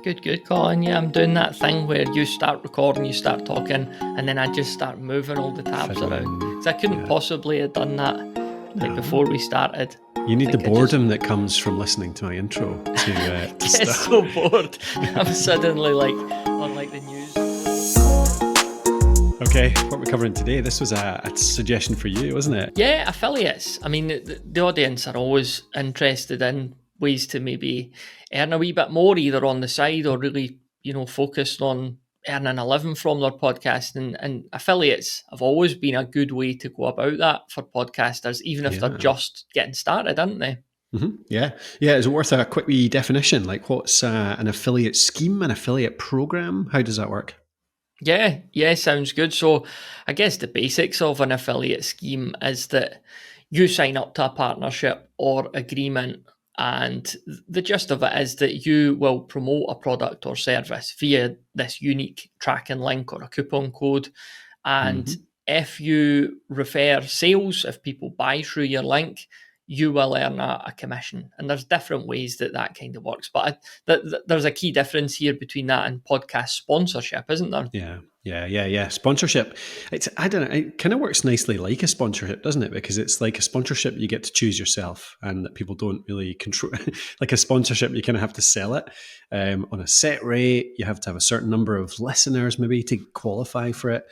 Good, Colin. Yeah, I'm doing that thing where you start recording, you start talking, and then I just start moving all the tabs around. So I couldn't possibly have done that before we started. You need the boredom that comes from listening to my intro to get start. So bored. I'm suddenly on the news. Okay, what we're covering today, this was a suggestion for you, wasn't it? Yeah, affiliates. I mean, the audience are always interested in ways to maybe earn a wee bit more, either on the side or really, focused on earning a living from their podcast. And affiliates have always been a good way to go about that for podcasters, even if they're just getting started, aren't they? Mm-hmm. Yeah. Is it worth a quick wee definition? Like, what's an affiliate scheme, an affiliate program? How does that work? Yeah, sounds good. So I guess the basics of an affiliate scheme is that you sign up to a partnership or agreement, and the gist of it is that you will promote a product or service via this unique tracking link or a coupon code. And if you refer sales, if people buy through your link, you will earn a commission. And there's different ways that kind of works. But there's a key difference here between that and podcast sponsorship, isn't there? Yeah. Sponsorship. I don't know. It kind of works nicely like a sponsorship, doesn't it? Because it's like a sponsorship you get to choose yourself, and that people don't really control. Like a sponsorship, you kind of have to sell it on a set rate. You have to have a certain number of listeners maybe to qualify for it.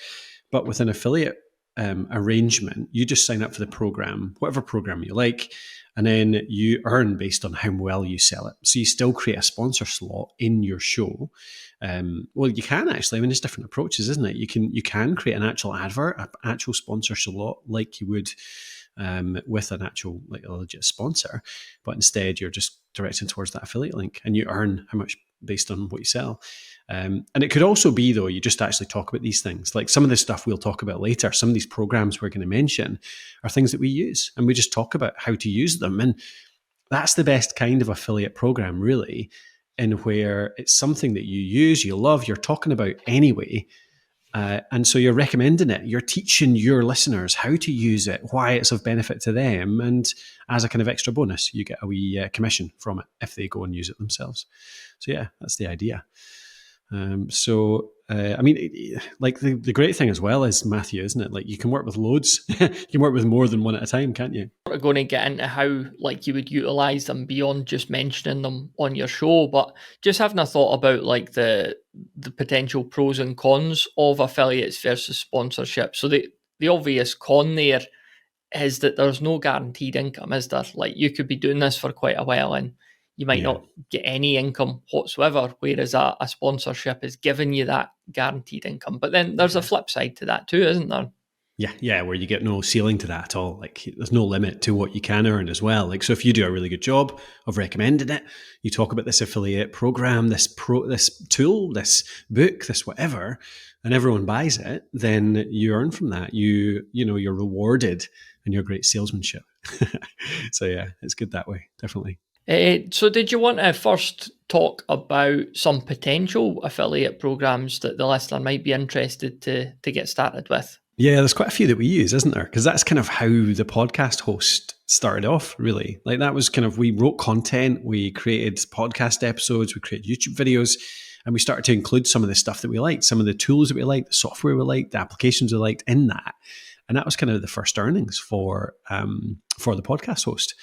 But with an affiliate arrangement, you just sign up for the program, whatever program you like, and then you earn based on how well you sell it. So you still create a sponsor slot in your show. Well, you can actually. I mean, there's different approaches, isn't it? You can create an actual advert, an actual sponsor slot, like you would with an actual, like a legit sponsor, but instead you're just directing towards that affiliate link, and you earn how much based on what you sell. And it could also be, though, you just actually talk about these things. Like some of the stuff we'll talk about later, some of these programs we're going to mention are things that we use, and we just talk about how to use them. And that's the best kind of affiliate program, really, in where it's something that you use, you love, you're talking about anyway. And so you're recommending it. You're teaching your listeners how to use it, why it's of benefit to them. And as a kind of extra bonus, you get a wee commission from it if they go and use it themselves. So yeah, that's the idea. I mean, like the great thing as well is, Matthew, isn't it? Like you can work with loads. You can work with more than one at a time, can't you? We're going to get into how like you would utilize them beyond just mentioning them on your show, but just having a thought about like the potential pros and cons of affiliates versus sponsorship. So the obvious con there is that there's no guaranteed income, is there? Like you could be doing this for quite a while and you might not get any income whatsoever, whereas a sponsorship is giving you that guaranteed income. But then there's a flip side to that too, isn't there? Yeah, where you get no ceiling to that at all. Like there's no limit to what you can earn as well. Like, so if you do a really good job of recommending it, you talk about this affiliate program, this tool, this book, this whatever, and everyone buys it, then you earn from that. You're rewarded in your great salesmanship. So yeah, it's good that way, definitely. So did you want to first talk about some potential affiliate programs that the listener might be interested to get started with? Yeah, there's quite a few that we use, isn't there? Because that's kind of how the podcast host started off, really. Like that was kind of, we wrote content, we created podcast episodes, we created YouTube videos, and we started to include some of the stuff that we liked, some of the tools that we liked, the software we liked, the applications we liked in that. And that was kind of the first earnings for the podcast host.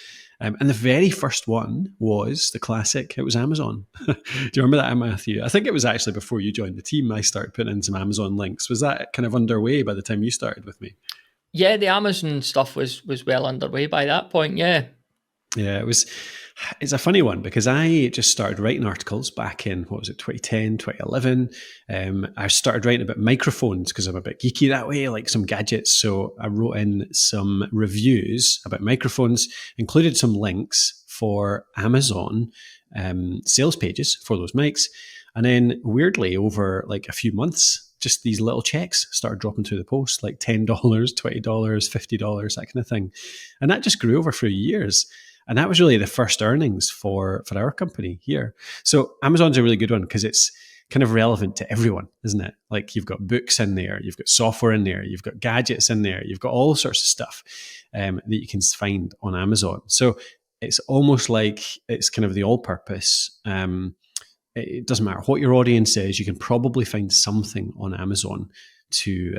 And the very first one was the classic. It was Amazon. Do you remember that, Matthew? I think it was actually before you joined the team, I started putting in some Amazon links. Was that kind of underway by the time you started with me? Yeah, the Amazon stuff was well underway by that point, yeah. Yeah, it's a funny one because I just started writing articles back in, 2010, 2011. I started writing about microphones because I'm a bit geeky that way, like some gadgets. So I wrote in some reviews about microphones, included some links for Amazon sales pages for those mics. And then weirdly, over like a few months, just these little checks started dropping through the post, like $10, $20, $50, that kind of thing. And that just grew over a few years. And that was really the first earnings for our company here. So Amazon's a really good one because it's kind of relevant to everyone, isn't it? Like you've got books in there, you've got software in there, you've got gadgets in there, you've got all sorts of stuff that you can find on Amazon. So it's almost like it's kind of the all-purpose it doesn't matter what your audience is, you can probably find something on Amazon to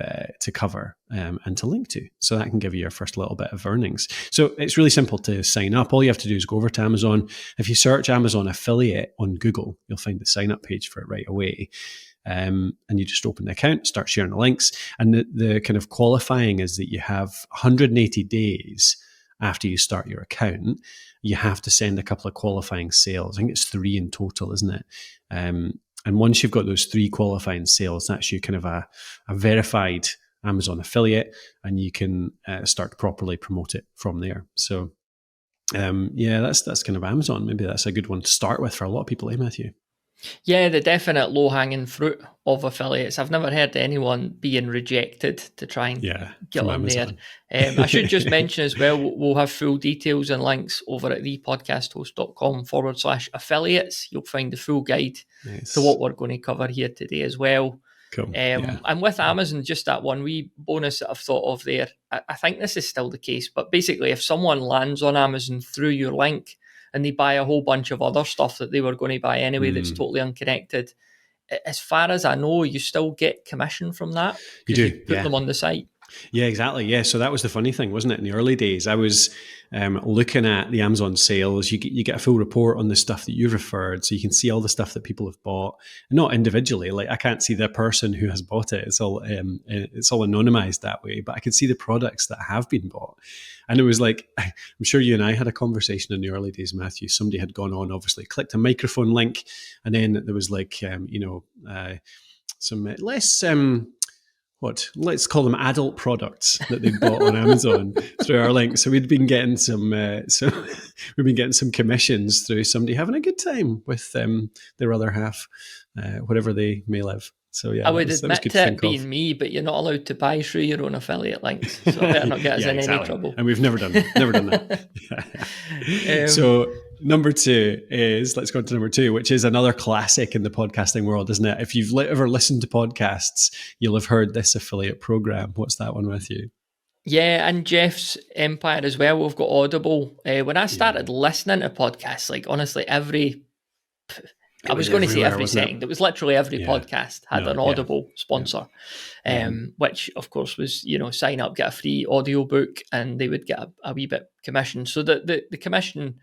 cover and to link to. So that can give you your first little bit of earnings. So it's really simple to sign up. All you have to do is go over to Amazon. If you search Amazon affiliate on Google, you'll find the sign up page for it right away. And you just open the account, start sharing the links. And the kind of qualifying is that you have 180 days after you start your account. You have to send a couple of qualifying sales. I think it's 3 in total, isn't it? And once you've got those 3 qualifying sales, that's you kind of a verified Amazon affiliate, and you can start to properly promote it from there. So, that's kind of Amazon. Maybe that's a good one to start with for a lot of people, Matthew? Yeah, the definite low-hanging fruit of affiliates. I've never heard anyone being rejected to try and get on Amazon there. I should just mention as well, we'll have full details and links over at thepodcasthost.com/affiliates. You'll find the full guide to what we're going to cover here today as well. Cool. And with Amazon, just that one wee bonus that I've thought of there, I think this is still the case, but basically if someone lands on Amazon through your link and they buy a whole bunch of other stuff that they were going to buy anyway that's totally unconnected, as far as I know, you still get commission from that. You do, you put them on the site. Yeah, exactly. Yeah, so that was the funny thing, wasn't it? In the early days, I was looking at the Amazon sales. You get a full report on the stuff that you've referred, so you can see all the stuff that people have bought, and not individually. Like I can't see the person who has bought it. It's all anonymized that way, but I could see the products that have been bought. And it was like, I'm sure you and I had a conversation in the early days, Matthew. Somebody had gone on, obviously, clicked a microphone link, and then there was like, some less. Let's call them adult products that they bought on Amazon through our link. So we'd been getting some commissions through somebody having a good time with their other half, whatever they may live. So yeah, I would admit to it being me, but you're not allowed to buy through your own affiliate links, so I better not get us in any trouble. And we've never done that. So number 2 is, let's go to number 2, which is another classic in the podcasting world, isn't it? If you've ever listened to podcasts, you'll have heard this affiliate program. What's that one with you? Yeah, and Jeff's empire as well. We've got Audible. When I started listening to podcasts, like honestly, every second. It was literally every podcast had an Audible sponsor, which of course was, sign up, get a free audiobook, and they would get a wee bit commission. So the commission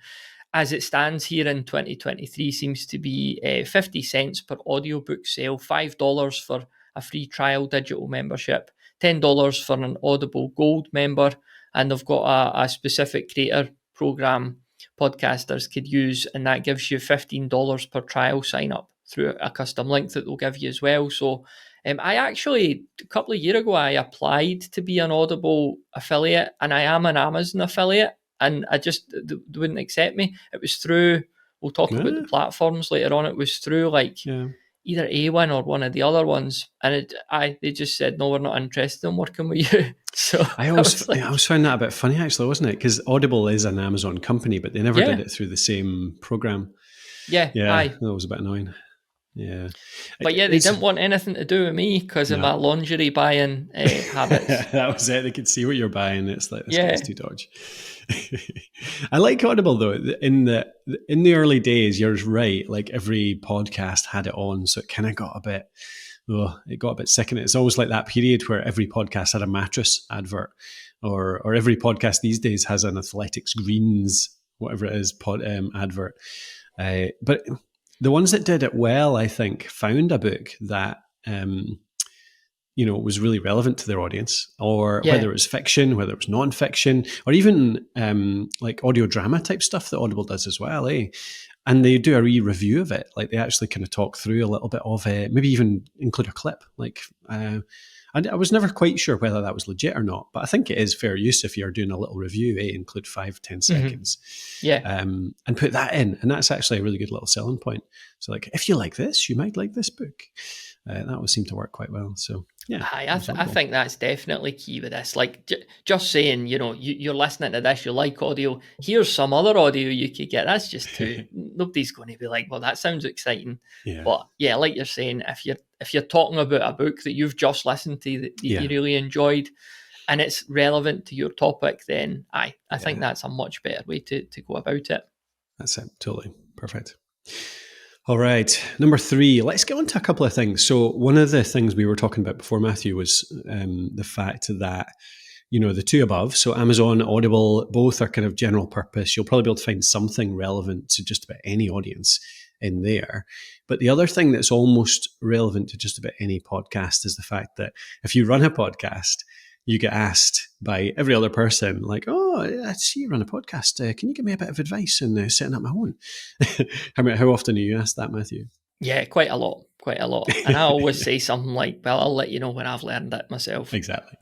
as it stands here in 2023 seems to be 50 cents per audiobook sale, $5 for a free trial digital membership, $10 for an Audible Gold member, and they've got a specific creator program podcasters could use, and that gives you $15 per trial sign up through a custom link that they'll give you as well. So I actually, a couple of years ago, I applied to be an Audible affiliate, and I am an Amazon affiliate, and they wouldn't accept me. It was through, we'll talk about the platforms later on, it was through either Awin or one of the other ones, and they just said, no, we're not interested in working with you. So I always found that a bit funny, actually, wasn't it? Because Audible is an Amazon company, but they never did it through the same program. Yeah, that was a bit annoying. Yeah, but they didn't want anything to do with me because of my lingerie buying habits. That was it. They could see what you're buying. It's like, this guy's too dodgy. I like Audible though. In the early days, you're right. Like every podcast had it on, so it kind of got a bit. It got a bit sick in it. It's always like that period where every podcast had a mattress advert, or every podcast these days has an Athletics Greens, whatever it is, advert. But the ones that did it well, I think, found a book that was really relevant to their audience, or whether it was fiction, whether it was non-fiction, or even like audio drama type stuff that Audible does as well, and they do a review of it. Like they actually kind of talk through a little bit of it, maybe even include a clip. Like, and I was never quite sure whether that was legit or not, but I think it is fair use if you're doing a little review, include 5-10 seconds. And put that in. And that's actually a really good little selling point. So like, if you like this, you might like this book. That would seem to work quite well. So yeah, I think that's definitely key with this. Like just saying, you're listening to this, you like audio. Here's some other audio you could get. That's just too. Nobody's going to be like, well, that sounds exciting. Yeah. But yeah, like you're saying, if you're talking about a book that you've just listened to that you really enjoyed, and it's relevant to your topic, then I think that's a much better way to go about it. That's it. Totally perfect. All right. Number 3, let's get on to a couple of things. So one of the things we were talking about before, Matthew, was the fact that, the two above, so Amazon, Audible, both are kind of general purpose. You'll probably be able to find something relevant to just about any audience in there. But the other thing that's almost relevant to just about any podcast is the fact that if you run a podcast, you get asked by every other person, like, oh, I see you run a podcast. Can you give me a bit of advice in setting up my own? How often are you asked that, Matthew? Yeah, quite a lot. And I always say something like, well, I'll let you know when I've learned it myself. Exactly.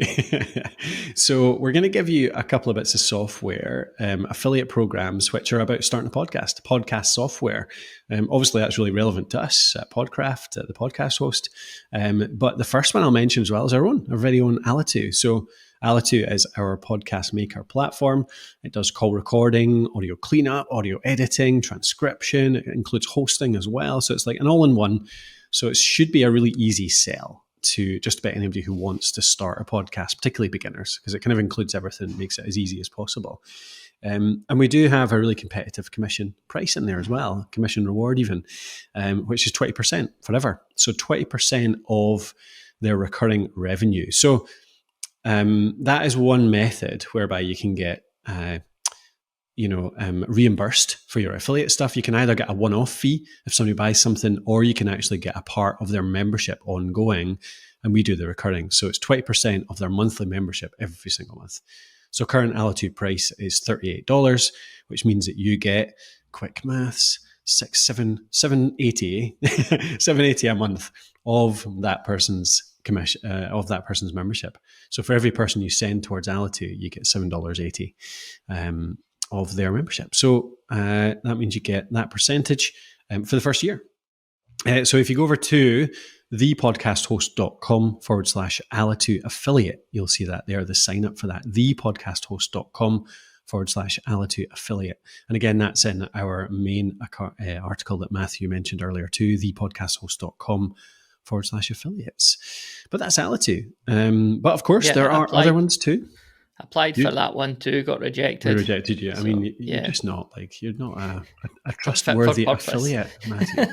So we're going to give you a couple of bits of software, affiliate programs, which are about starting a podcast software. Obviously, that's really relevant to us at Podcraft, the podcast host. But the first one I'll mention as well is our very own Alitu. So Alitu is our podcast maker platform. It does call recording, audio cleanup, audio editing, transcription. It includes hosting as well. So it's like an all-in-one. So it should be a really easy sell to just about anybody who wants to start a podcast, particularly beginners, because it kind of includes everything, makes it as easy as possible. And we do have a really competitive commission price in there as well, commission reward even, which is 20% forever. So 20% of their recurring revenue. So that is one method whereby you can get reimbursed for your affiliate stuff. You can either get a one-off fee if somebody buys something, or you can actually get a part of their membership ongoing, and we do the recurring. So it's 20% of their monthly membership every single month. So current Alitu price is $38, which means that you get, quick maths, $780 a month of that person's commission, of that person's membership. So for every person you send towards Alitu, you get $7.80 of their membership. So that means you get that percentage for the first year. So if you go over to thepodcasthost.com/Alitu affiliate, you'll see that there, the sign up for that, thepodcasthost.com/Alitu affiliate. And again, that's in our main article that Matthew mentioned earlier too, thepodcasthost.com/affiliates. But that's Alitu. But of course, there are other ones too. Applied for that one too, got rejected. We rejected you. I mean, you're just not you're not a trustworthy affiliate, Matthew.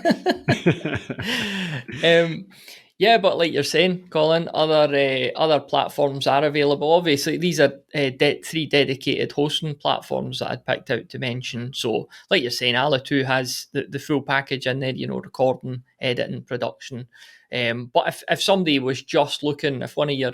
Yeah, but like you're saying, Colin, other platforms are available. Obviously, these are 3 dedicated hosting platforms that I'd picked out to mention. So, like you're saying, Alitu has the full package in there, recording, editing, production. But if somebody was just looking, if one of your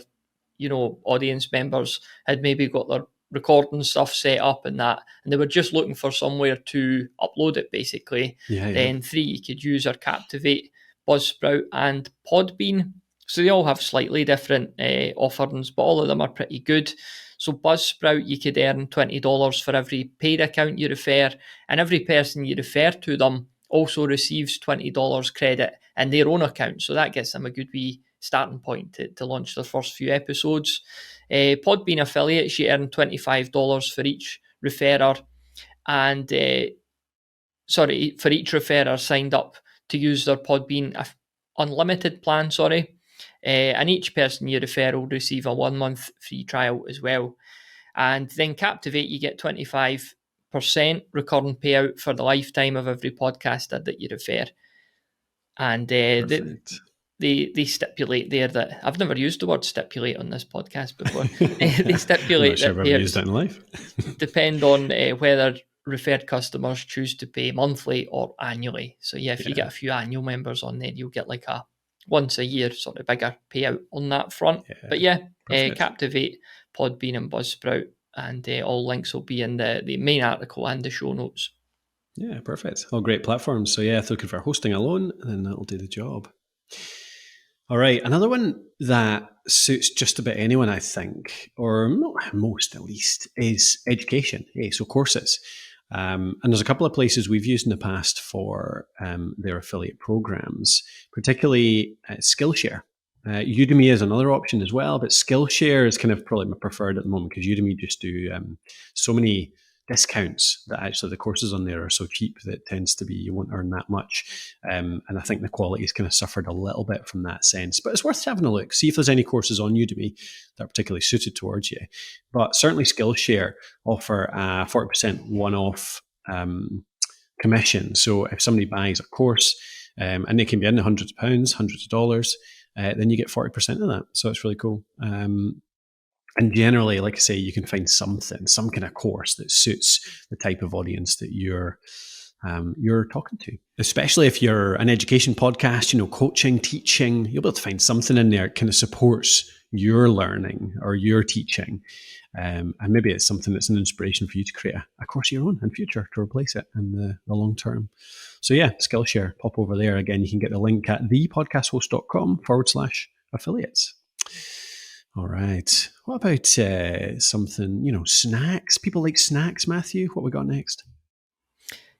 audience members had maybe got their recording stuff set up and they were just looking for somewhere to upload it, basically, then 3, you could use our Captivate, Buzzsprout, and Podbean. So they all have slightly different offerings, but all of them are pretty good. So Buzzsprout, you could earn $20 for every paid account you refer, and every person you refer to them also receives $20 credit in their own account. So that gets them a good wee starting point to launch their first few episodes. Podbean affiliates, you earn $25 for each referrer, and for each referrer signed up to use their Podbean unlimited plan. And each person you refer will receive a 1-month free trial as well. And then Captivate, you get 25% recurring payout for the lifetime of every podcaster that you refer. And they stipulate there that I've never used the word stipulate on this podcast before. They stipulate I'm not sure that I've ever used that in life. depend on whether referred customers choose to pay monthly or annually. So if you get a few annual members on there, you'll get like a once a year sort of bigger payout on that front. But Captivate, Podbean, and Buzzsprout, and all links will be in the main article and the show notes. Yeah, perfect. All great platforms. So if they're looking for hosting alone, then that'll do the job. All right, another one that suits just about anyone, I think, or not most at least, is education. So courses. And there's a couple of places we've used in the past for their affiliate programs, particularly Skillshare. Udemy is another option as well, but Skillshare is kind of probably my preferred at the moment because Udemy just do so many discounts that actually the courses on there are so cheap that it tends to be you won't earn that much. And I think the quality has kind of suffered a little bit from that sense. But it's worth having a look. See if there's any courses on Udemy that are particularly suited towards you. But certainly Skillshare offer a 40% one-off commission. So if somebody buys a course, and they can be in the hundreds of pounds, hundreds of dollars, then you get 40% of that. So it's really cool. And generally, like I say, you can find something, some kind of course that suits the type of audience that you're talking to. Especially if you're an education podcast, coaching, teaching, you'll be able to find something in there that kind of supports your learning or your teaching. And maybe it's something that's an inspiration for you to create a course of your own in future to replace it in the long term. So yeah, Skillshare, pop over there. Again, you can get the link at thepodcasthost.com/affiliates. All right. What about something, snacks? People like snacks, Matthew. What we got next?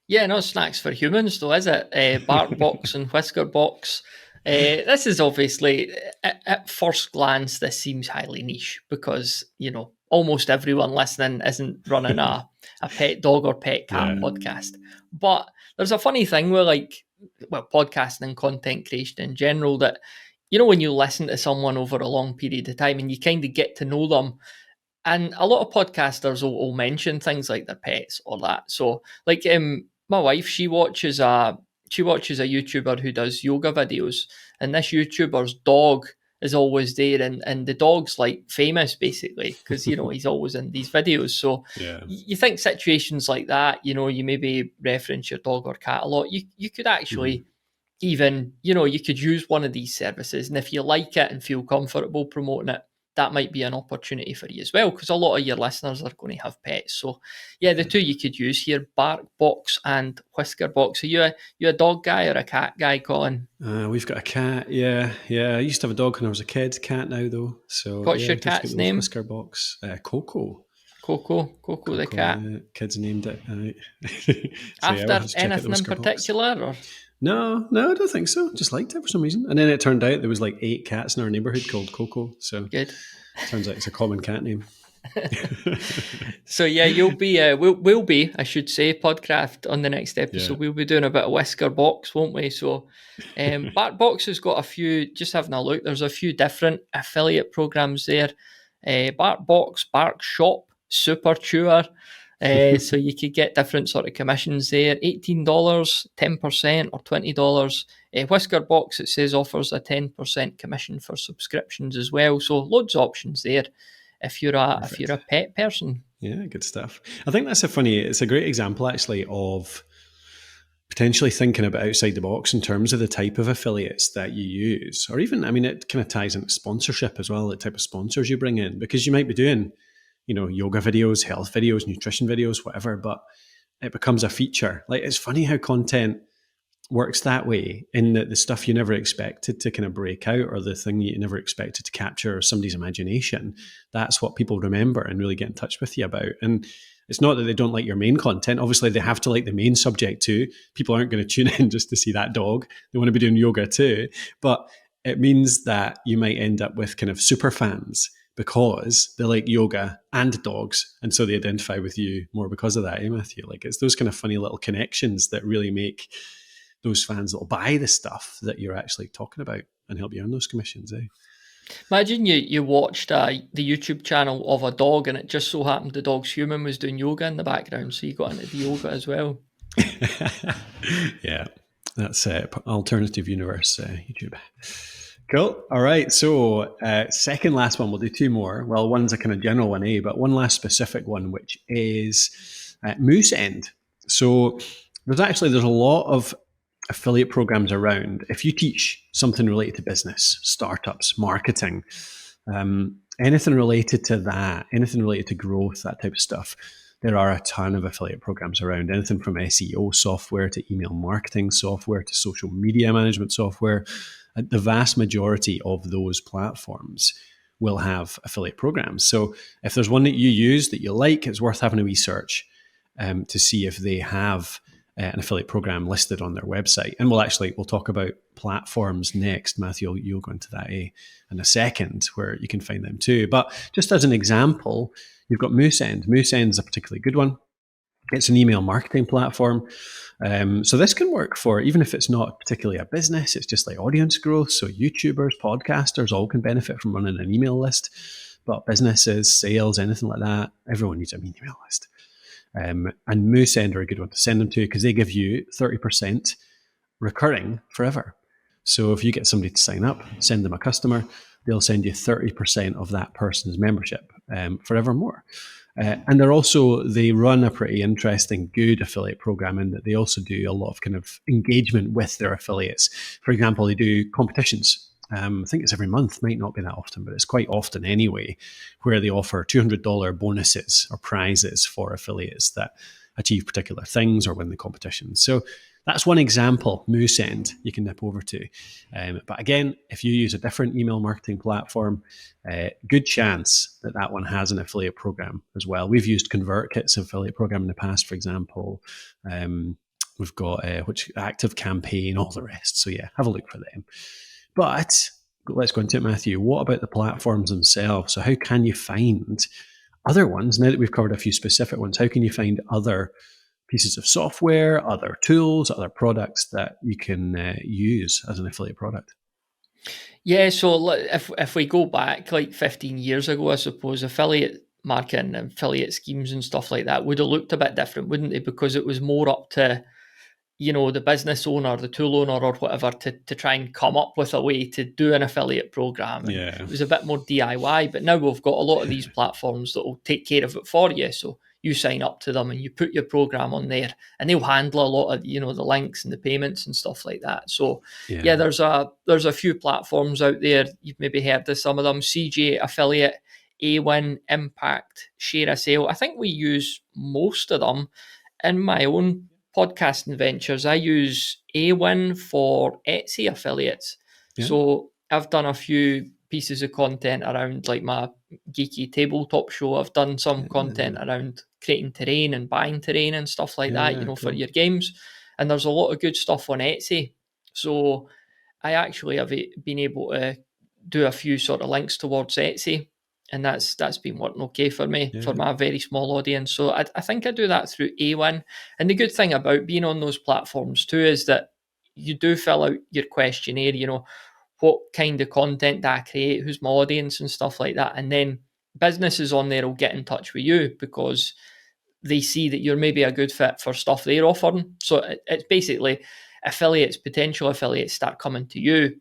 Yeah, not snacks for humans, though, is it? BarkBox and WhiskerBox. This is obviously, at first glance, this seems highly niche because, almost everyone listening isn't running a pet dog or pet cat podcast. But there's a funny thing with podcasting and content creation in general that, when you listen to someone over a long period of time and you kind of get to know them, and a lot of podcasters will mention things like their pets or that. So my wife, she watches a YouTuber who does yoga videos, and this YouTuber's dog is always there, and the dog's famous basically because he's always in these videos. So you think situations like that, you maybe reference your dog or cat a lot. You could actually even, you could use one of these services, and if you like it and feel comfortable promoting it, that might be an opportunity for you as well, because a lot of your listeners are going to have pets. So yeah, the two you could use here, BarkBox and WhiskerBox. Are you a dog guy or a cat guy, Colin? We've got a cat, yeah. I used to have a dog when I was a kid, cat now though. So what's your cat's name? WhiskerBox. Coco. Coco the cat. Kids named it. So after anything in particular? Or? No, I don't think so. Just liked it for some reason. And then it turned out there was 8 cats in our neighbourhood called Coco. So good. Turns out it's a common cat name. So yeah, you'll be we'll be, I should say, Podcraft on the next episode. Yeah. We'll be doing a bit of WhiskerBox, won't we? So BarkBox has got a few, just having a look, there's a few different affiliate programs there. BarkBox, Bark Shop, Super Chewer. So you could get different sort of commissions there, $18, 10% or $20. WhiskerBox, it says, offers a 10% commission for subscriptions as well. So loads of options there if you're a pet person. Yeah, good stuff. I think it's a great example actually of potentially thinking about outside the box in terms of the type of affiliates that you use, or even, it kind of ties into sponsorship as well, the type of sponsors you bring in, because you might be doing yoga videos, health videos, nutrition videos, whatever, but it becomes a feature. It's funny how content works that way, in that the stuff you never expected to kind of break out, or the thing you never expected to capture somebody's imagination, that's what people remember and really get in touch with you about. And it's not that they don't like your main content. Obviously, they have to like the main subject too. People aren't going to tune in just to see that dog. They want to be doing yoga too. But it means that you might end up with kind of super fans, because they like yoga and dogs, and so they identify with you more because of that, Matthew? It's those kind of funny little connections that really make those fans that will buy the stuff that you're actually talking about and help you earn those commissions, eh? Imagine you watched the YouTube channel of a dog, and it just so happened the dog's human was doing yoga in the background, so you got into the yoga as well. Yeah, that's alternative universe YouTube. Cool. All right. So second last one, we'll do 2 more. Well, one's a kind of general one, but one last specific one, which is Moosend. So there's a lot of affiliate programs around. If you teach something related to business, startups, marketing, anything related to that, anything related to growth, that type of stuff, there are a ton of affiliate programs around. Anything from SEO software to email marketing software to social media management software. The vast majority of those platforms will have affiliate programs. So if there's one that you use that you like, it's worth having a wee search to see if they have an affiliate program listed on their website. And we'll talk about platforms next. Matthew, you'll go into that in a second, where you can find them too. But just as an example, you've got Moosend. Moosend's a particularly good one. It's an email marketing platform. So this can work for, even if it's not particularly a business, it's just like audience growth. So YouTubers, podcasters, all can benefit from running an email list. But businesses, sales, anything like that, everyone needs an email list. And Moosend are a good one to send them to because they give you 30% recurring forever. So if you get somebody to sign up, send them a customer, they'll send you 30% of that person's membership forevermore. And they run a pretty interesting, good affiliate program in that they also do a lot of kind of engagement with their affiliates. For example, they do competitions. I think it's every month, might not be that often, but it's quite often anyway, where they offer $200 bonuses or prizes for affiliates that achieve particular things or win the competition. So that's one example, Moosend, you can nip over to. But again, if you use a different email marketing platform, good chance that one has an affiliate program as well. We've used ConvertKit's affiliate program in the past, for example. We've got Active Campaign, all the rest. So yeah, have a look for them. But let's go into it, Matthew. What about the platforms themselves? So how can you find other ones? Now that we've covered a few specific ones, how can you find other pieces of software, other tools, other products that you can use as an affiliate product? Yeah, so if we go back like 15 years ago, I suppose affiliate marketing and affiliate schemes and stuff like that would have looked a bit different, wouldn't they? Because it was more up to, the business owner, the tool owner or whatever to try and come up with a way to do an affiliate program. And Yeah. it was a bit more DIY, but now we've got a lot of these platforms that will take care of it for you. So you sign up to them and you put your program on there and they'll handle a lot of, the links and the payments and stuff like that. So yeah, there's a few platforms out there. You've maybe heard of some of them: CJ Affiliate, Awin, Impact, Share a Sale. I think we use most of them. In my own podcasting ventures, I use Awin for Etsy affiliates. Yeah. So I've done a few pieces of content around like my geeky tabletop show. I've done some content around creating terrain and buying terrain and stuff like that, cool. for your games. And there's a lot of good stuff on Etsy. So I actually have been able to do a few sort of links towards Etsy, and that's been working okay for me for my very small audience. So I think I do that through Awin. And the good thing about being on those platforms too is that you do fill out your questionnaire, what kind of content do I create, who's my audience and stuff like that. And then businesses on there will get in touch with you because they see that you're maybe a good fit for stuff they're offering. So it's basically potential affiliates start coming to you.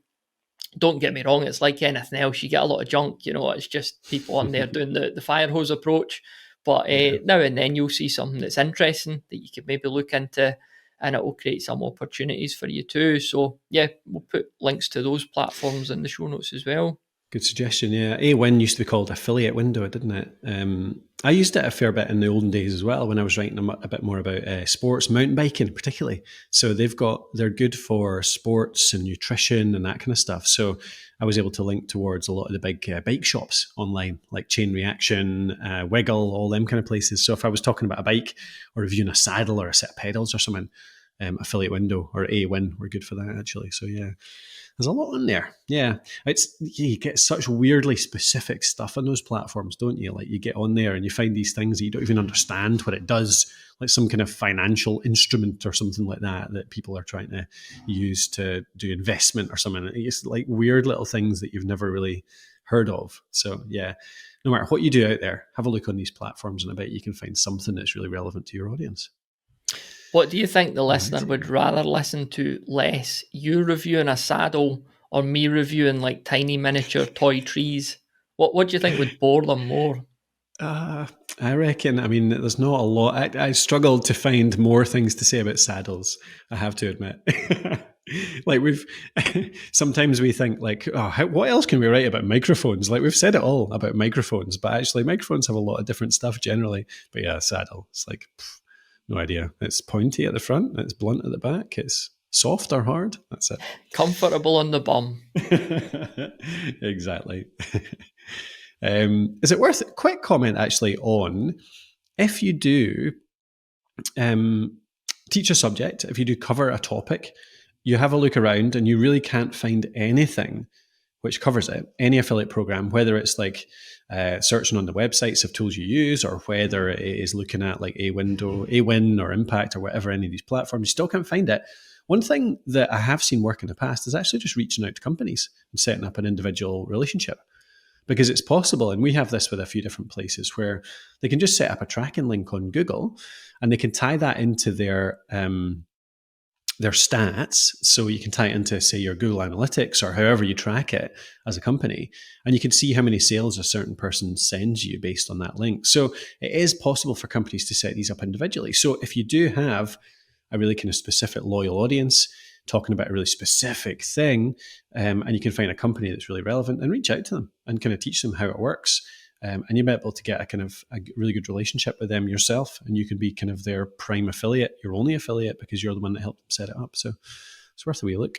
Don't get me wrong, it's like anything else. You get a lot of junk, it's just people on there doing the fire hose approach. But now and then you'll see something that's interesting that you could maybe look into, and it will create some opportunities for you too. So yeah, we'll put links to those platforms in the show notes as well. Good suggestion, yeah. Awin used to be called Affiliate Window, didn't it? I used it a fair bit in the olden days as well when I was writing a bit more about sports, mountain biking particularly. So they're good for sports and nutrition and that kind of stuff. So I was able to link towards a lot of the big bike shops online, like Chain Reaction, Wiggle, all them kind of places. So if I was talking about a bike or reviewing a saddle or a set of pedals or something, Affiliate Window or Awin were good for that actually. So yeah. There's a lot in there. Yeah. You get such weirdly specific stuff on those platforms, don't you? Like you get on there and you find these things that you don't even understand what it does, like some kind of financial instrument or something like that people are trying to use to do investment or something. It's like weird little things that you've never really heard of. So yeah, no matter what you do out there, have a look on these platforms and I bet you can find something that's really relevant to your audience. What do you think the listener would rather listen to less? You reviewing a saddle or me reviewing like tiny miniature toy trees? What do you think would bore them more? I reckon, there's not a lot. I struggled to find more things to say about saddles, I have to admit. Like sometimes we think like, what else can we write about microphones? Like we've said it all about microphones, but actually microphones have a lot of different stuff generally. But yeah, saddle, it's like, no idea. It's pointy at the front. It's blunt at the back. It's soft or hard. That's it. Comfortable on the bum. Exactly. Is it worth a quick comment actually on if you do teach a subject, if you do cover a topic, you have a look around and you really can't find anything which covers it, any affiliate program, whether it's like searching on the websites of tools you use or whether it is looking at like Awin or Impact or whatever, any of these platforms, you still can't find it. One thing that I have seen work in the past is actually just reaching out to companies and setting up an individual relationship. because it's possible. And we have this with a few different places where they can just set up a tracking link on Google and they can tie that into their stats. So you can tie it into, say, your Google Analytics or however you track it as a company. And you can see how many sales a certain person sends you based on that link. So it is possible for companies to set these up individually. So if you do have a really kind of specific loyal audience talking about a really specific thing, and you can find a company that's really relevant and reach out to them and kind of teach them how it works. And you'll be able to get a really good relationship with them yourself, and you can be kind of their prime affiliate, your only affiliate, because you're the one that helped them set it up. So it's worth a wee look.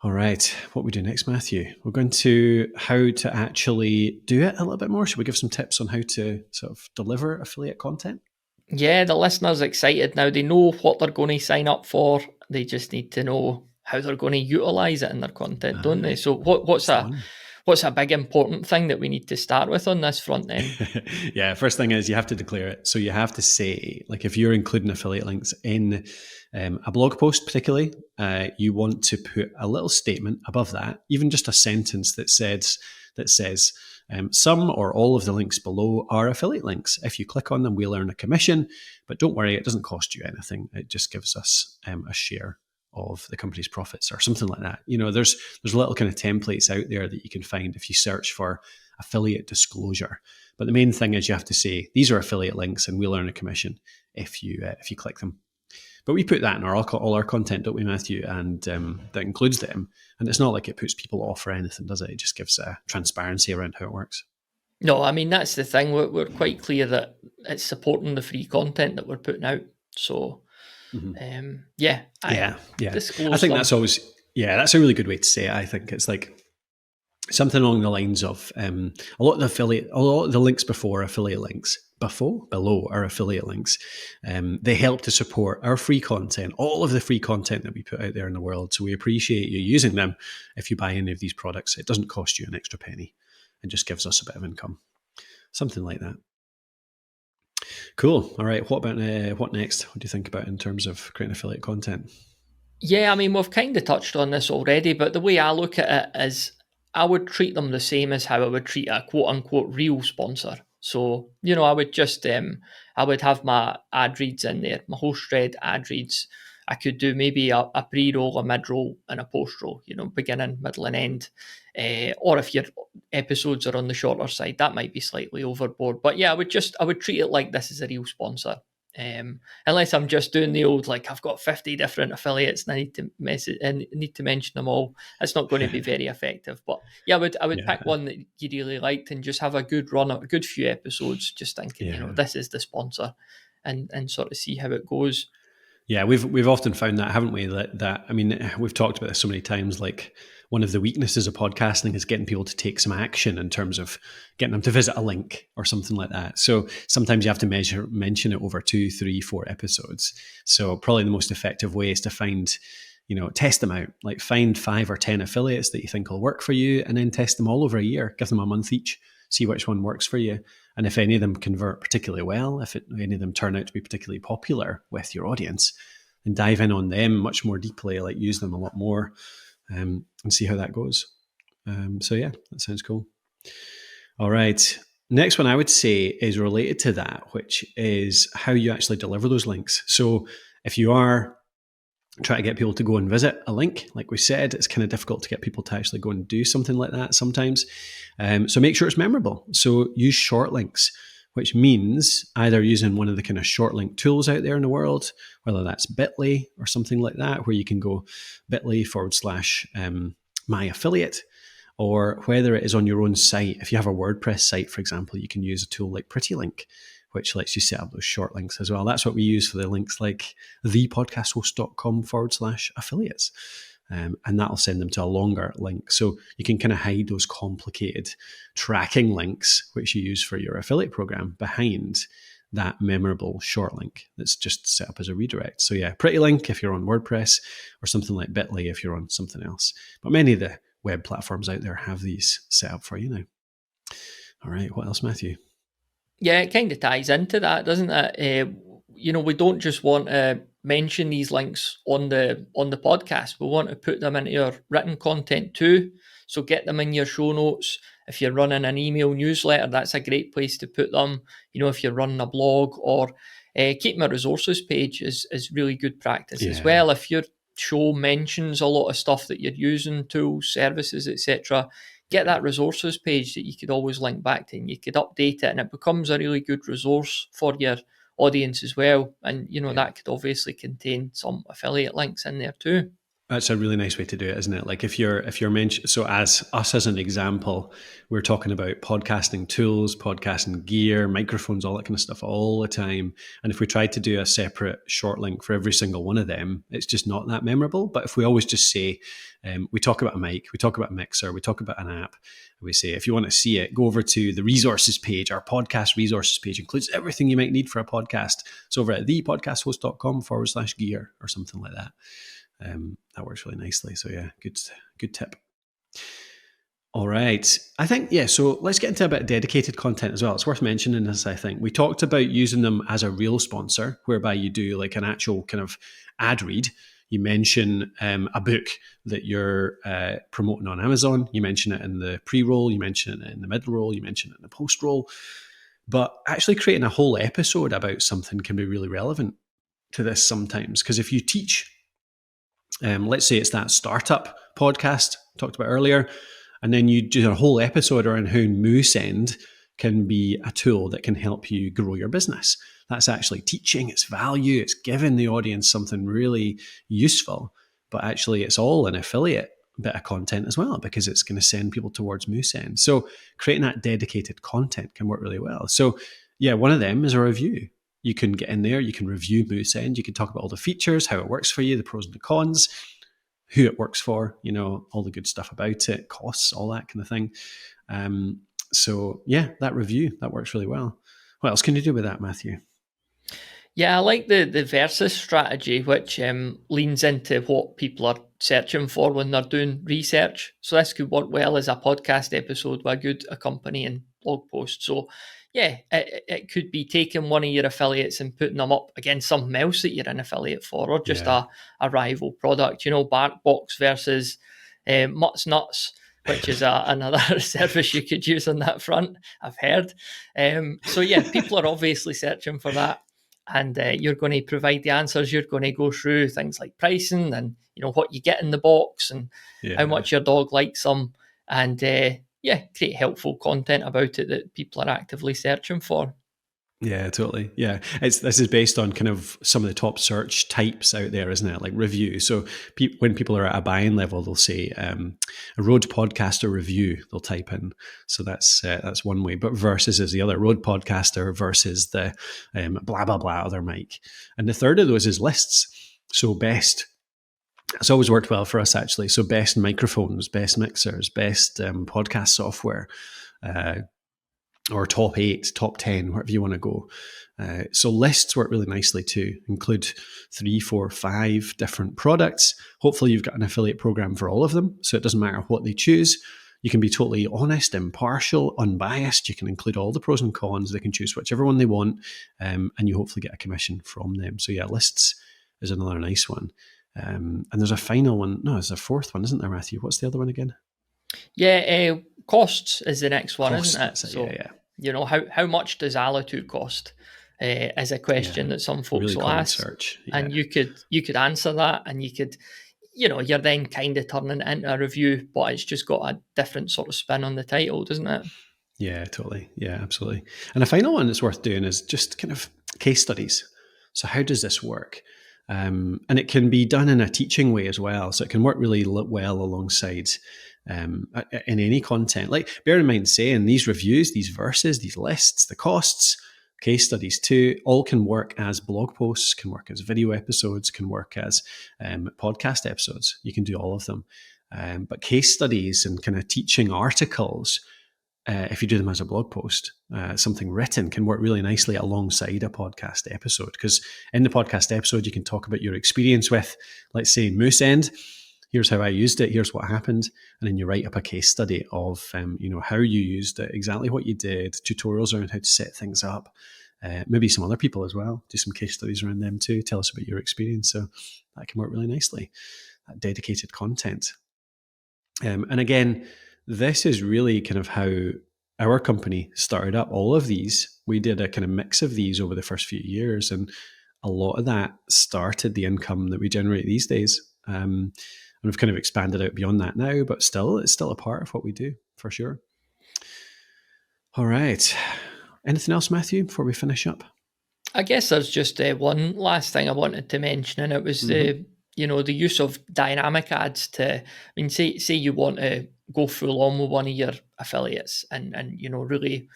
All right, what we do next, Matthew? We're going to how to actually do it a little bit more. Should we give some tips on how to sort of deliver affiliate content? Yeah, the listener's excited now. They know what they're going to sign up for. They just need to know how they're going to utilize it in their content, don't they? So what's a big important thing that we need to start with on this front then? Yeah, first thing is you have to declare it. So you have to say, like, if you're including affiliate links in a blog post particularly, you want to put a little statement above that, even just a sentence that says some or all of the links below are affiliate links. If you click on them, we'll earn a commission, but don't worry, it doesn't cost you anything. It just gives us a share of the company's profits or something like that. You know, there's little kind of templates out there that you can find if you search for affiliate disclosure. But the main thing is you have to say, these are affiliate links and we'll earn a commission if you click them. But we put that in all our content, don't we, Matthew? And that includes them. And it's not like it puts people off or anything, does it? It just gives transparency around how it works. No, I mean, that's the thing. We're quite clear that it's supporting the free content that we're putting out. So, yeah. I think them. that's always, that's a really good way to say it. I think it's like something along the lines of a lot of the links below are affiliate links. They help to support our free content, all of the free content that we put out there in the world. So we appreciate you using them. If you buy any of these products, it doesn't cost you an extra penny. It just gives us a bit of income, something like that. Cool. All right. What next? What do you think about in terms of creating affiliate content? Yeah, I mean, we've kind of touched on this already, but the way I look at it is I would treat them the same as how I would treat a quote unquote real sponsor. So, I would just, I would have my ad reads in there, my host read ad reads. I could do maybe a pre-roll, a mid-roll, and a post-roll, beginning, middle, and end. Or if your episodes are on the shorter side, that might be slightly overboard. But yeah, I would treat it like this is a real sponsor. Unless I'm just doing the old, like, I've got 50 different affiliates and I need to mention them all. It's not going to be very effective. But yeah, I would pick one that you really liked and just have a good run, a good few episodes, just thinking, this is the sponsor, and sort of see how it goes. Yeah, we've often found that, haven't we? That I mean, we've talked about this so many times. Like, one of the weaknesses of podcasting is getting people to take some action in terms of getting them to visit a link or something like that. So sometimes you have to mention it over 2, 3, 4 episodes. So probably the most effective way is to find, test them out. Like, find 5 or 10 affiliates that you think will work for you, and then test them all over a year. Give them a month each. See which one works for you. And if any of them convert particularly well, if any of them turn out to be particularly popular with your audience, then dive in on them much more deeply, like use them a lot more, and see how that goes. So yeah, that sounds cool. All right. Next one I would say is related to that, which is how you actually deliver those links. So if you are trying to get people to go and visit a link, like we said, it's kind of difficult to get people to actually go and do something like that sometimes. So make sure it's memorable. So use short links, which means either using one of the kind of short link tools out there in the world, whether that's Bitly or something like that, where you can go bit.ly/my affiliate, or whether it is on your own site. If you have a WordPress site, for example, you can use a tool like PrettyLink, which lets you set up those short links as well. That's what we use for the links like thepodcasthost.com/affiliates. And that'll send them to a longer link. So you can kind of hide those complicated tracking links, which you use for your affiliate program, behind that memorable short link that's just set up as a redirect. So yeah, PrettyLink if you're on WordPress, or something like Bitly if you're on something else. But many of the web platforms out there have these set up for you now. All right, what else, Matthew? Yeah, it kind of ties into that, doesn't it? We don't just want to mention these links on the podcast. We want to put them into your written content too. So get them in your show notes. If you're running an email newsletter, that's a great place to put them. If you're running a blog, or keeping a resources page is really good practice as well. If your show mentions a lot of stuff that you're using, tools, services, etc., get that resources page that you could always link back to, and you could update it, and it becomes a really good resource for your audience as well. And that could obviously contain some affiliate links in there too. That's a really nice way to do it, isn't it? Like if you're mentioned, so as us as an example, we're talking about podcasting tools, podcasting gear, microphones, all that kind of stuff all the time. And if we tried to do a separate short link for every single one of them, it's just not that memorable. But if we always just say, we talk about a mic, we talk about a mixer, we talk about an app, we say, if you want to see it, go over to the resources page. Our podcast resources page includes everything you might need for a podcast. It's over at thepodcasthost.com/gear or something like that. That works really nicely. So yeah, good tip. All right. I think, so let's get into a bit of dedicated content as well. It's worth mentioning this, I think. We talked about using them as a real sponsor, whereby you do like an actual kind of ad read. You mention a book that you're promoting on Amazon. You mention it in the pre-roll. You mention it in the mid-roll. You mention it in the post-roll. But actually creating a whole episode about something can be really relevant to this sometimes. Because if you teach, let's say it's that startup podcast I talked about earlier, and then you do a whole episode around how Moosend can be a tool that can help you grow your business. That's actually teaching, it's value, it's giving the audience something really useful, but actually it's all an affiliate bit of content as well, because it's going to send people towards Moosend. So creating that dedicated content can work really well. So one of them is a review. You can get in there, you can review Moosend, you can talk about all the features, how it works for you, the pros and the cons, who it works for, all the good stuff about it, costs, all that kind of thing. That review, that works really well. What else can you do with that, Matthew? Yeah, I like the versus strategy, which leans into what people are searching for when they're doing research. So this could work well as a podcast episode with a good accompanying blog post. So it could be taking one of your affiliates and putting them up against something else that you're an affiliate for, or just a rival product. BarkBox versus Mutt's Nuts, which is another service you could use on that front, I've heard. People are obviously searching for that. And you're going to provide the answers. You're going to go through things like pricing and what you get in the box and how much your dog likes them, and create helpful content about it that people are actively searching for. Yeah, totally. Yeah, this is based on kind of some of the top search types out there, isn't it? Like review. So when people are at a buying level, they'll say a road podcaster review. They'll type in. So that's one way. But versus is the other, road podcaster versus the blah blah blah other mic. And the third of those is lists. So best. It's always worked well for us actually. So best microphones, best mixers, best podcast software. Or top 8, top 10, wherever you want to go. So lists work really nicely too. Include 3, 4, 5 different products. Hopefully you've got an affiliate program for all of them, so it doesn't matter what they choose. You can be totally honest, impartial, unbiased. You can include all the pros and cons. They can choose whichever one they want, and you hopefully get a commission from them. So lists is another nice one. And there's a final one. No, there's a fourth one, isn't there, Matthew? What's the other one again? Costs is the next one, isn't it? So, how much does Alitu cost? Is a question that some folks really will ask, and you could answer that, and you could, you're then kind of turning it into a review, but it's just got a different sort of spin on the title, doesn't it? Yeah, totally. Yeah, absolutely. And a final one that's worth doing is just kind of case studies. So how does this work? And it can be done in a teaching way as well. So it can work really well alongside in any content. Like, bear in mind saying these reviews, these verses, these lists, the costs, case studies too, all can work as blog posts, can work as video episodes, can work as podcast episodes. You can do all of them. But case studies and kind of teaching articles, if you do them as a blog post, something written can work really nicely alongside a podcast episode. Because in the podcast episode, you can talk about your experience with, let's say, Moosend. Here's how I used it. Here's what happened. And then you write up a case study of, how you used it, exactly what you did, tutorials around how to set things up. maybe some other people as well. Do some case studies around them too. Tell us about your experience. So that can work really nicely, that dedicated content. And again, this is really kind of how our company started up. All of these, we did a kind of mix of these over the first few years, and a lot of that started the income that we generate these days. And we've kind of expanded out beyond that now, but still, it's still a part of what we do for sure. All right. Anything else, Matthew, before we finish up? I guess there's just one last thing I wanted to mention, and it was the use of dynamic ads to, I mean, say you want to go full on with one of your affiliates and really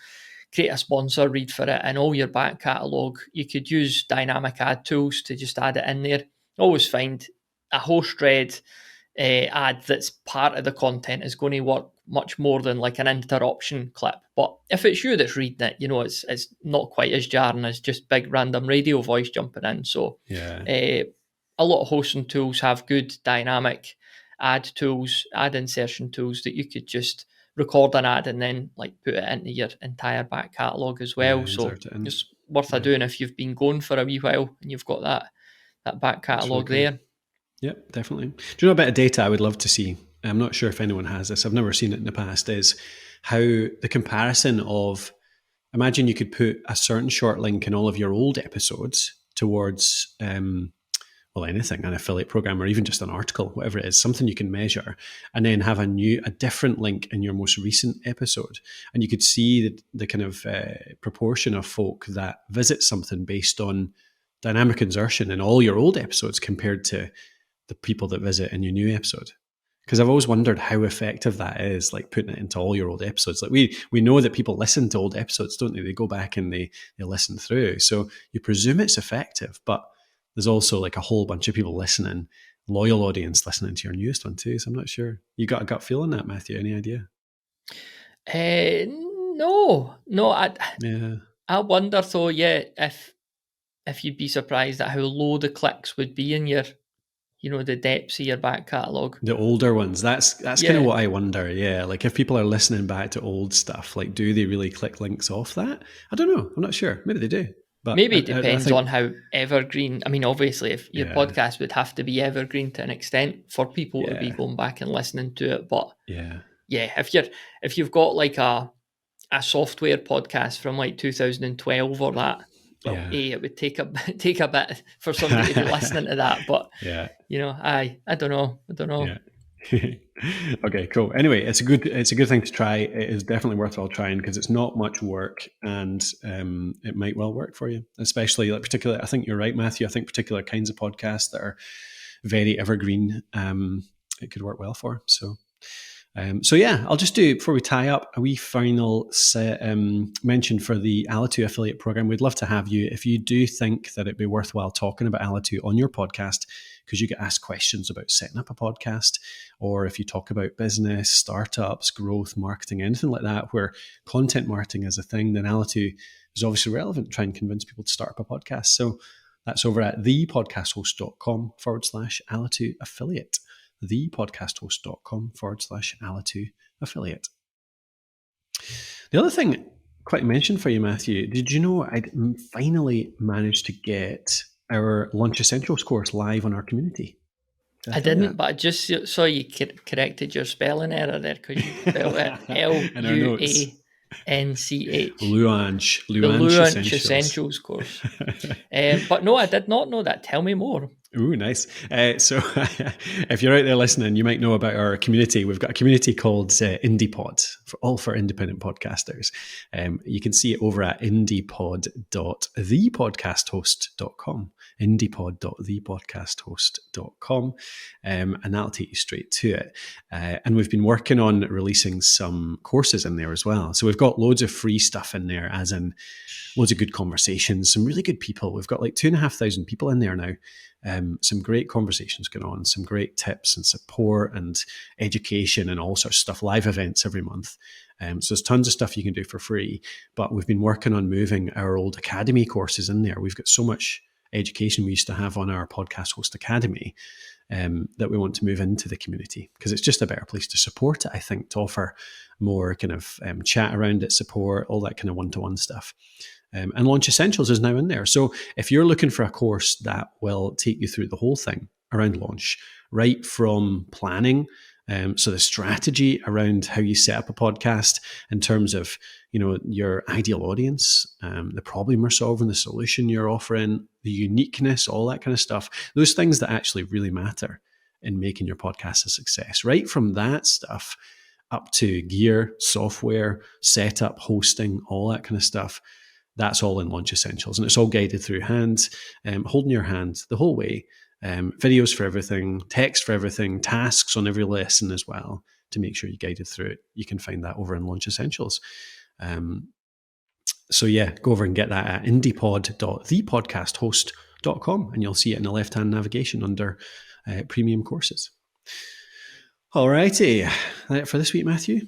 create a sponsor read for it, and all your back catalogue, you could use dynamic ad tools to just add it in there. Always find a host read ad that's part of the content is going to work much more than like an interruption clip. But if it's you that's reading it, it's not quite as jarring as just big random radio voice jumping in. So a lot of hosting tools have good dynamic ad tools, ad insertion tools that you could just record an ad and then like put it into your entire back catalogue as well. So it's worth a doing if you've been going for a wee while and you've got that back catalogue really there. Yep, definitely. Do you know a bit of data I would love to see? I'm not sure if anyone has this. I've never seen it in the past. Is how the comparison of, imagine you could put a certain short link in all of your old episodes towards, anything, an affiliate program or even just an article, whatever it is, something you can measure, and then have a different link in your most recent episode. And you could see the kind of proportion of folk that visit something based on dynamic insertion in all your old episodes compared to the people that visit in your new episode. Because I've always wondered how effective that is, like putting it into all your old episodes. Like we know that people listen to old episodes, don't they? They go back and they listen through. So you presume it's effective, but there's also like a whole bunch of people listening, loyal audience listening to your newest one too. So I'm not sure. You got a gut feel on that, Matthew? Any idea? No. I wonder though, if you'd be surprised at how low the clicks would be in your, the depths of your back catalogue. The older ones. That's kind of what I wonder. Yeah. Like if people are listening back to old stuff, like do they really click links off that? I don't know. I'm not sure. Maybe they do. But maybe it depends on how evergreen. I mean, obviously, if your podcast would have to be evergreen to an extent for people to be going back and listening to it. But if you've got like a software podcast from like 2012 or that, it would take a bit for somebody to be listening to that. But I don't know. Yeah. Okay, cool. Anyway, it's a good thing to try. It is definitely worthwhile trying because it's not much work, and it might well work for you. Especially like particular. I think you're right, Matthew. I think particular kinds of podcasts that are very evergreen, it could work well for. So I'll just do, before we tie up, a wee final mention for the Alitu affiliate program. We'd love to have you. If you do think that it'd be worthwhile talking about Alitu on your podcast, because you get asked questions about setting up a podcast, or if you talk about business, startups, growth, marketing, anything like that, where content marketing is a thing, then Alitu is obviously relevant to try and convince people to start up a podcast. So that's over at thepodcasthost.com/Alitu affiliate. thepodcasthost.com/Alitu affiliate. The other thing quite mentioned for you, Matthew, did you know I'd finally managed to get our Launch Essentials course live on our community? I didn't, but I just saw you corrected your spelling error there because you spelled it Luanch. Launch Essentials course. But no, I did not know that. Tell me more. Ooh, nice. So if you're out there listening, you might know about our community. We've got a community called IndiePod, for independent podcasters. You can see it over at indiepod.thepodcasthost.com, indiepod.thepodcasthost.com, and that'll take you straight to it. And we've been working on releasing some courses in there as well. So we've got loads of free stuff in there, as in loads of good conversations, some really good people. We've got like 2,500 people in there now. Some great conversations going on, some great tips and support and education and all sorts of stuff, live events every month. So there's tons of stuff you can do for free, but we've been working on moving our old Academy courses in there. We've got so much education we used to have on our Podcast Host Academy that we want to move into the community because it's just a better place to support it, I think, to offer more kind of chat around it, support, all that kind of one-to-one stuff. And Launch Essentials is now in there. So if you're looking for a course that will take you through the whole thing around launch, right from planning, so the strategy around how you set up a podcast in terms of, your ideal audience, the problem you're solving, the solution you're offering, the uniqueness, all that kind of stuff, those things that actually really matter in making your podcast a success. Right from that stuff up to gear, software, setup, hosting, all that kind of stuff. That's all in Launch Essentials. And it's all guided through hand, holding your hand the whole way. Videos for everything, text for everything, tasks on every lesson as well to make sure you guided through it. You can find that over in Launch Essentials. So yeah, go over and get that at indiepod.thepodcasthost.com and you'll see it in the left-hand navigation under premium courses. All righty. For this week, Matthew,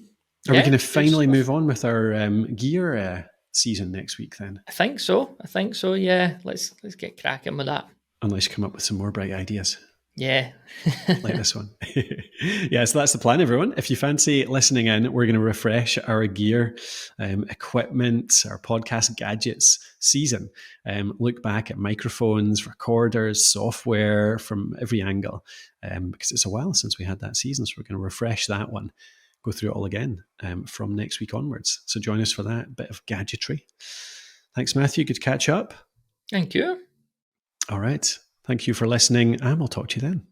are we going to finally move on with our gear season next week then? I think so. Yeah. Let's get cracking with that. Unless you come up with some more bright ideas. Yeah. Like this one. Yeah, so that's the plan, everyone. If you fancy listening in, we're going to refresh our gear, equipment, our podcast gadgets season. Look back at microphones, recorders, software from every angle, because it's a while since we had that season. So we're going to refresh that one, go through it all again from next week onwards. So join us for that bit of gadgetry. Thanks, Matthew. Good to catch up. Thank you. All right. Thank you for listening, and we'll talk to you then.